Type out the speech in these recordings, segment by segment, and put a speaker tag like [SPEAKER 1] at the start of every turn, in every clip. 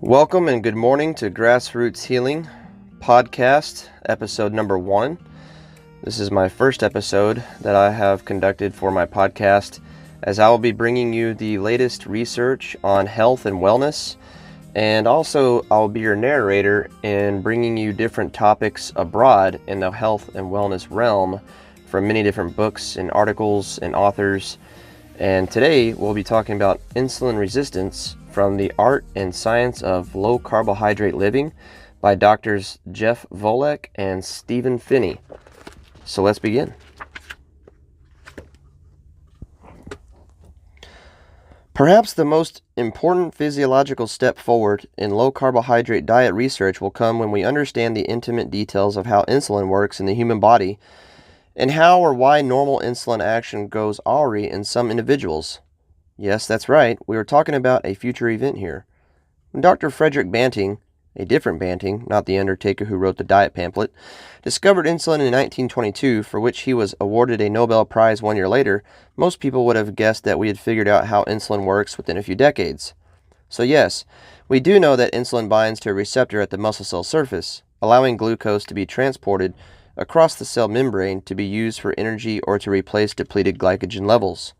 [SPEAKER 1] Welcome and good morning to Grassroots Healing Podcast, episode number 1. This is my first episode that I have conducted for my podcast, as I will be bringing you the latest research on health and wellness, and also I'll be your narrator in bringing you different topics abroad in the health and wellness realm from many different books and articles and authors. And today we'll be talking about insulin resistance from the Art and Science of Low Carbohydrate Living by Drs. Jeff Volek and Stephen Phinney. So let's begin. Perhaps the most important physiological step forward in low carbohydrate diet research will come when we understand the intimate details of how insulin works in the human body and how or why normal insulin action goes awry in some individuals. Yes, that's right, we are talking about a future event here. When Dr. Frederick Banting, a different Banting, not the undertaker who wrote the diet pamphlet, discovered insulin in 1922, for which he was awarded a Nobel Prize 1 year later, most people would have guessed that we had figured out how insulin works within a few decades. So yes, we do know that insulin binds to a receptor at the muscle cell surface, allowing glucose to be transported across the cell membrane to be used for energy or to replace depleted glycogen levels.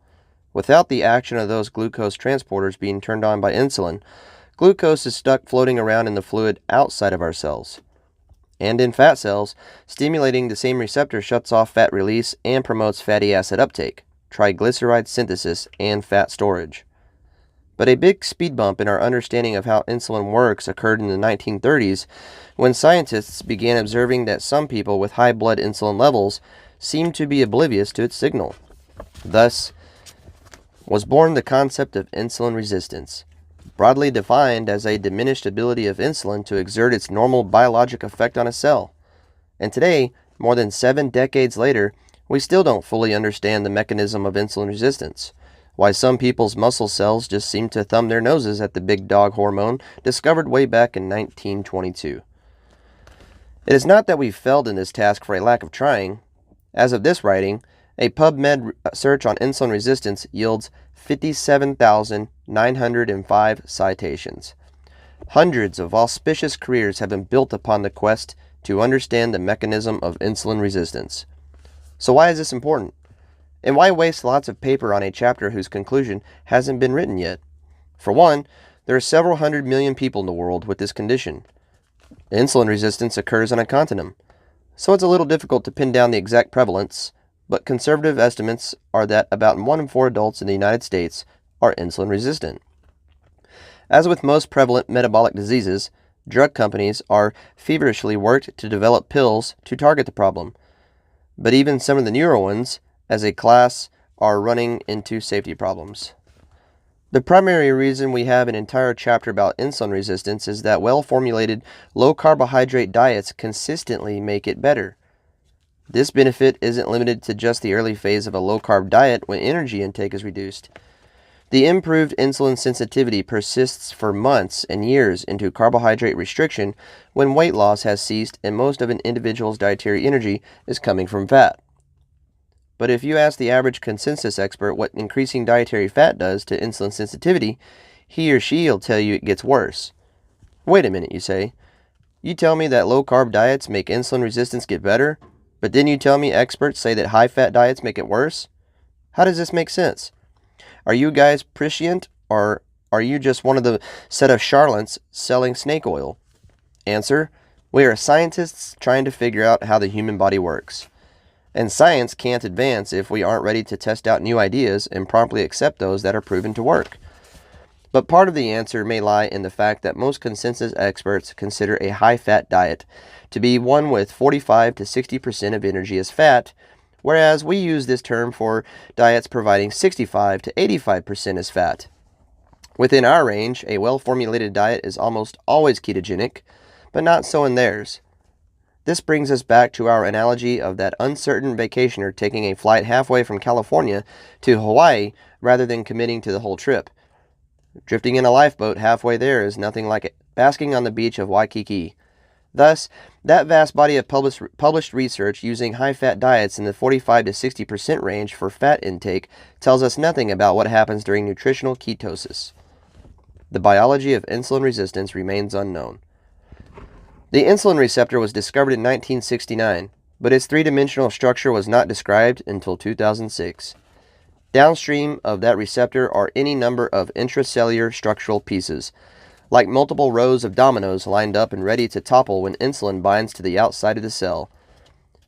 [SPEAKER 1] Without the action of those glucose transporters being turned on by insulin, glucose is stuck floating around in the fluid outside of our cells. And in fat cells, stimulating the same receptor shuts off fat release and promotes fatty acid uptake, triglyceride synthesis, and fat storage. But a big speed bump in our understanding of how insulin works occurred in the 1930s when scientists began observing that some people with high blood insulin levels seemed to be oblivious to its signal. Thus was born the concept of insulin resistance, broadly defined as a diminished ability of insulin to exert its normal biologic effect on a cell. And today, more than 7 decades later, we still don't fully understand the mechanism of insulin resistance, why some people's muscle cells just seem to thumb their noses at the big dog hormone discovered way back in 1922. It is not that we failed in this task for a lack of trying. As of this writing, a PubMed search on insulin resistance yields 57,905 citations. Hundreds of auspicious careers have been built upon the quest to understand the mechanism of insulin resistance. So why is this important? And why waste lots of paper on a chapter whose conclusion hasn't been written yet? For one, there are several 100 million people in the world with this condition. Insulin resistance occurs on a continent, so it's a little difficult to pin down the exact prevalence, but conservative estimates are that about 1 in 4 adults in the United States are insulin resistant. As with most prevalent metabolic diseases, drug companies are feverishly worked to develop pills to target the problem. But even some of the newer ones, as a class, are running into safety problems. The primary reason we have an entire chapter about insulin resistance is that well-formulated, low-carbohydrate diets consistently make it better. This benefit isn't limited to just the early phase of a low-carb diet when energy intake is reduced. The improved insulin sensitivity persists for months and years into carbohydrate restriction when weight loss has ceased and most of an individual's dietary energy is coming from fat. But if you ask the average consensus expert what increasing dietary fat does to insulin sensitivity, he or she will tell you it gets worse. Wait a minute, you say. You tell me that low-carb diets make insulin resistance get better? But then you tell me experts say that high-fat diets make it worse? How does this make sense? Are you guys prescient, or are you just one of the set of charlatans selling snake oil? Answer: we are scientists trying to figure out how the human body works. And science can't advance if we aren't ready to test out new ideas and promptly accept those that are proven to work. But part of the answer may lie in the fact that most consensus experts consider a high-fat diet to be one with 45 to 60% of energy as fat, whereas we use this term for diets providing 65 to 85% as fat. Within our range, a well-formulated diet is almost always ketogenic, but not so in theirs. This brings us back to our analogy of that uncertain vacationer taking a flight halfway from California to Hawaii rather than committing to the whole trip. Drifting in a lifeboat halfway there is nothing like basking on the beach of Waikiki. Thus, that vast body of published research using high-fat diets in the 45 to 60% range for fat intake tells us nothing about what happens during nutritional ketosis. The biology of insulin resistance remains unknown. The insulin receptor was discovered in 1969, but its three-dimensional structure was not described until 2006. Downstream of that receptor are any number of intracellular structural pieces, like multiple rows of dominoes lined up and ready to topple when insulin binds to the outside of the cell.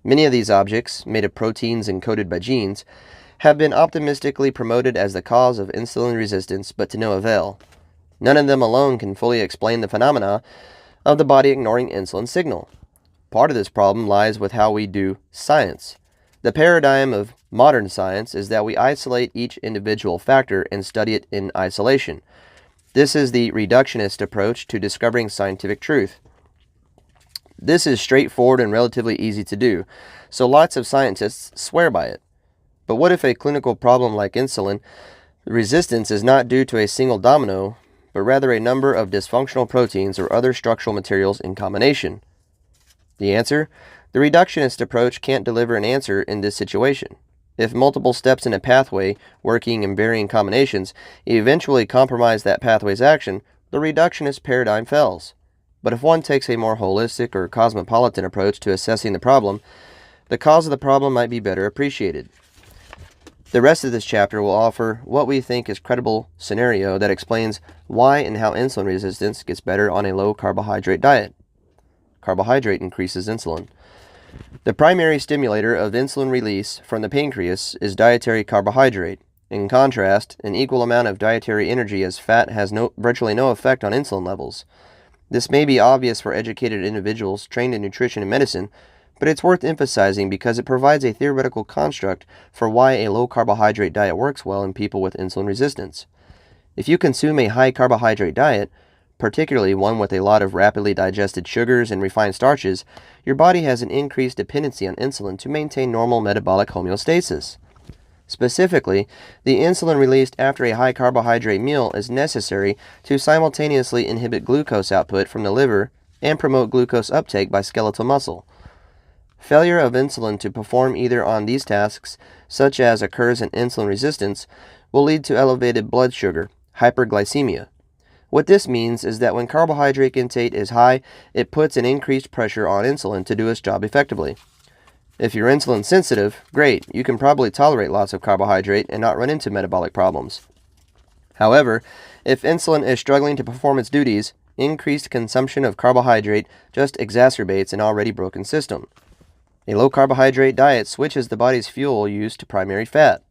[SPEAKER 1] Many of these objects, made of proteins encoded by genes, have been optimistically promoted as the cause of insulin resistance, but to no avail. None of them alone can fully explain the phenomena of the body ignoring insulin signal. Part of this problem lies with how we do science. The paradigm of modern science is that we isolate each individual factor and study it in isolation. This is the reductionist approach to discovering scientific truth. This is straightforward and relatively easy to do, so lots of scientists swear by it. But what if a clinical problem like insulin resistance is not due to a single domino, but rather a number of dysfunctional proteins or other structural materials in combination? The answer? The reductionist approach can't deliver an answer in this situation. If multiple steps in a pathway, working in varying combinations, eventually compromise that pathway's action, the reductionist paradigm fails. But if one takes a more holistic or cosmopolitan approach to assessing the problem, the cause of the problem might be better appreciated. The rest of this chapter will offer what we think is a credible scenario that explains why and how insulin resistance gets better on a low-carbohydrate diet. Carbohydrate increases insulin. The primary stimulator of insulin release from the pancreas is dietary carbohydrate. In contrast, an equal amount of dietary energy as fat has virtually no effect on insulin levels. This may be obvious for educated individuals trained in nutrition and medicine, but it's worth emphasizing because it provides a theoretical construct for why a low-carbohydrate diet works well in people with insulin resistance. If you consume a high-carbohydrate diet, particularly one with a lot of rapidly digested sugars and refined starches, your body has an increased dependency on insulin to maintain normal metabolic homeostasis. Specifically, the insulin released after a high-carbohydrate meal is necessary to simultaneously inhibit glucose output from the liver and promote glucose uptake by skeletal muscle. Failure of insulin to perform either on these tasks, such as occurs in insulin resistance, will lead to elevated blood sugar, hyperglycemia. What this means is that when carbohydrate intake is high, it puts an increased pressure on insulin to do its job effectively. If you're insulin sensitive, great, you can probably tolerate lots of carbohydrate and not run into metabolic problems. However, if insulin is struggling to perform its duties, increased consumption of carbohydrate just exacerbates an already broken system. A low-carbohydrate diet switches the body's fuel use to primary fat.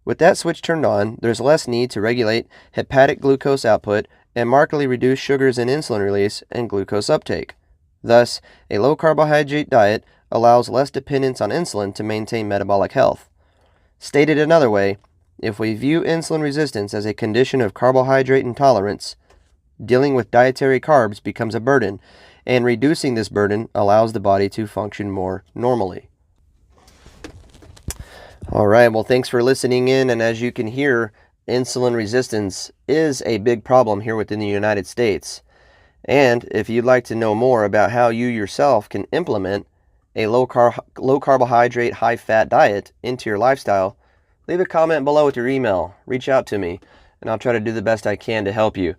[SPEAKER 1] With that switch turned on, there's less need to regulate hepatic glucose output and markedly reduce sugars in insulin release and glucose uptake. Thus, a low-carbohydrate diet allows less dependence on insulin to maintain metabolic health. Stated another way, if we view insulin resistance as a condition of carbohydrate intolerance, dealing with dietary carbs becomes a burden, and reducing this burden allows the body to function more normally. All right, well, thanks for listening in, and as you can hear, insulin resistance is a big problem here within the United States. And if you'd like to know more about how you yourself can implement a low-carbohydrate, high-fat diet into your lifestyle, leave a comment below with your email. Reach out to me, and I'll try to do the best I can to help you.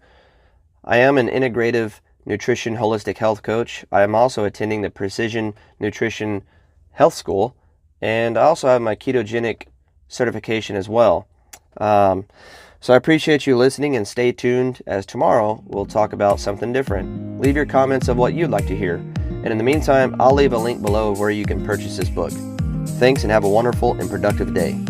[SPEAKER 1] I am an integrative nutrition holistic health coach. I am also attending the Precision Nutrition Health School, and I also have my ketogenic certification as well. So I appreciate you listening, and stay tuned, as tomorrow we'll talk about something different. Leave your comments of what you'd like to hear. And in the meantime, I'll leave a link below where you can purchase this book. Thanks, and have a wonderful and productive day.